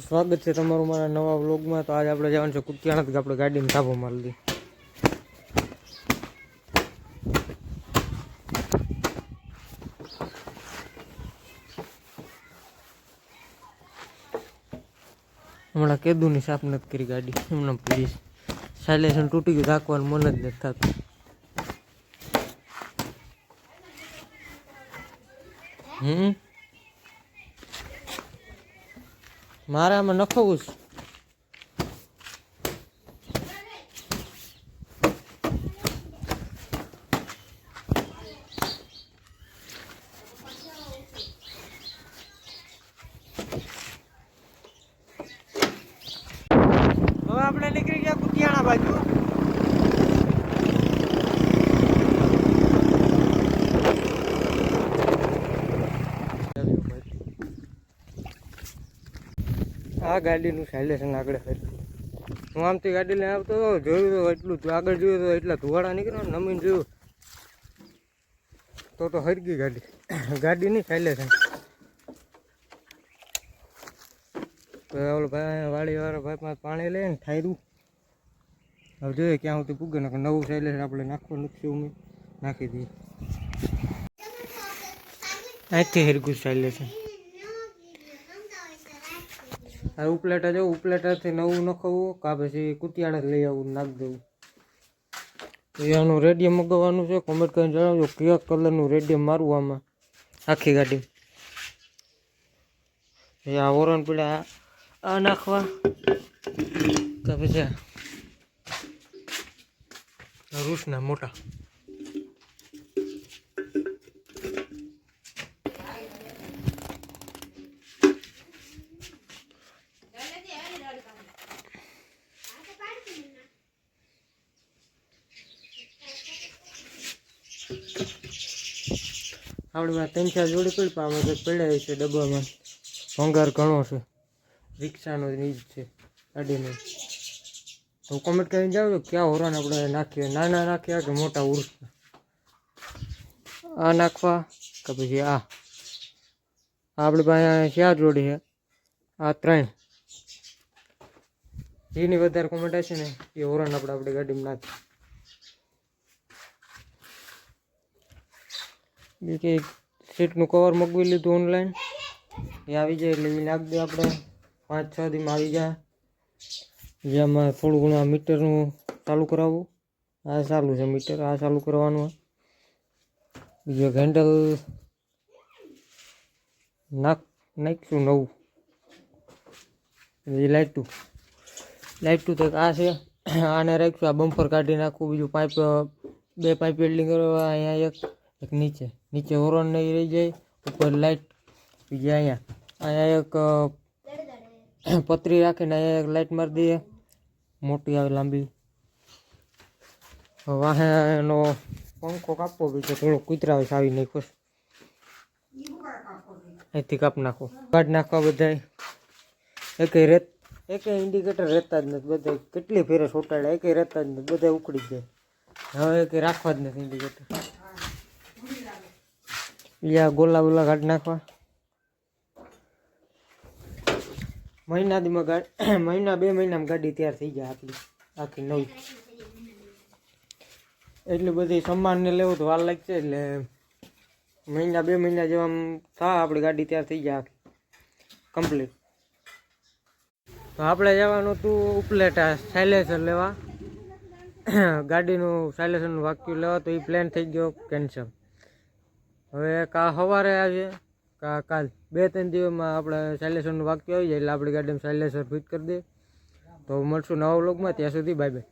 સ્વાગત છે તમારું મારા નવા વ્લોગમાં। તો આજે આપણે જવાનું છે કુતિયાણા, આપણે ગાડીને ધાબો મારી દીધી। હમણાં કેદુની સાફ નથી કરી ગાડી, હમણાં પ્લીઝ સાયલેન્સર તૂટી ગયું, રાખવાનું મન જ નથી થતું। મારે આમાં નખવું છે। હવે આપણે નીકળી ગયા કુતિયાણા બાજુ। આ ગાડીનું સાયલેન્સર આગળ ફર્યું। હું આમથી ગાડી લઈને આવતો હતો, જોયું તો એટલું આગળ જોયું તો એટલા ધુવાડા નીકળ્યા, નમીને જોયું તો હરગી ગાડી, ગાડીની સાયલેન્સર। તો ઓલો ભાઈ વાળીવાળા ભાઈ પાસે પાણી લઈને ઠાયરું, હવે જોઈએ ક્યાં સુધી પૂગે ને નવું સાયલેન્સર આપણે નાખવાનું છે, મેં નાખી દઈએ। અહીંથી હરગું સાયલેન્સર આ ઉપલેટા જવું, ઉપલેટાથી નવું નખવું કા પછી કુતિયાણા જ લઈ આવું, નાખી દેવું। એનું રેડિયમ મગાવવાનું છે, કોમેન્ટ કરીને જણાવજો કયા કલરનું રેડિયમ મારવું આમાં આખી ગાડી। આ ઓરન પીડા આ નાખવા કે પછી રૂસના મોટા। આપણીમાં 3-4 જોડી પડી, પણ આમાં કંઈક પડ્યા છે ડબ્બામાં, ભંગાર ઘણો છે, રિક્ષાનો નીચ છે ગાડીનો। તો કોમેન્ટ કરીને જાવ ક્યાં હોરાને આપણે નાખીએ, નાના નાખ્યા કે મોટા ઉર્સ, આ નાખવા કે પછી આ આપણી પાસે 4 જોડી છે, આ 3 જેની વધારે કોમેન્ટ હશે ને એ હોરાને આપણે આપણી ગાડીમાં નાખીએ। બીજી સીટનું કવર મગવી લીધું ઓનલાઈન, એ આવી જાય એટલે એ નાખી દે આપણે, 5-6 દીમાં આવી જાય। જેમાં થોડું ઘણું આ મીટરનું ચાલુ કરાવવું, આ ચાલુ છે મીટર, આ ચાલુ કરવાનું। બીજો હેન્ડલ નાખીશું નવું। એ લાઇટું તો આ છે, આને રાખીશું, આ બમ્પર કાઢી નાખવું। બીજું પાઇપ, 2 પાઇપ વેલ્ડિંગ કરવા, અહીંયા એક નીચે હોરન નહીં રહી જાય, ઉપર લાઇટ, બીજી અહીંયા એક પતરી રાખીને અહીંયા એક લાઇટ મારી દઈએ, મોટી આવે લાંબી। વાહે એનો પંખો કાપવો બીજો થોડો કૂતરા આવી નહીં ખુશ, અહીંથી કાપ નાખો, કાઢ નાખવા બધા। એકે ઇન્ડિકેટર રહેતા જ નથી, બધા કેટલી ફેરે સોટાડ્યા, એકે રહેતા જ નથી, બધા ઉખડી જાય। હવે એકે રાખવા જ નથી ઇન્ડિકેટર, યા ગોલા બોલા કાઢ નાખવા। મહિના 2 મહિનામાં ગાડી તૈયાર થઈ જાય આપણી આખી નવી। એટલી બધી સામાનને લેવું તો વાર લાગશે, એટલે 2 મહિના જેવા થાય આપણી ગાડી તૈયાર થઈ જાય આખી કમ્પ્લીટ। તો આપણે જવાનું હતું ઉપલેટા સાયલેન્સર લેવા, ગાડીનું સાયલેન્સરનું વાક્યું લેવા, તો એ પ્લાન થઈ ગયો કેન્સલ। હવે કા સવારે આવીએ કા કાલ, 2-3 દિવસમાં આપણે સાયલેન્સરનું વાક્યું આવી જાય એટલે આપણી ગાડીમાં સાયલેન્સર ફિટ કરી દે। તો મળશું નવા વ્લોગમાં, ત્યાં સુધી બાય બાય।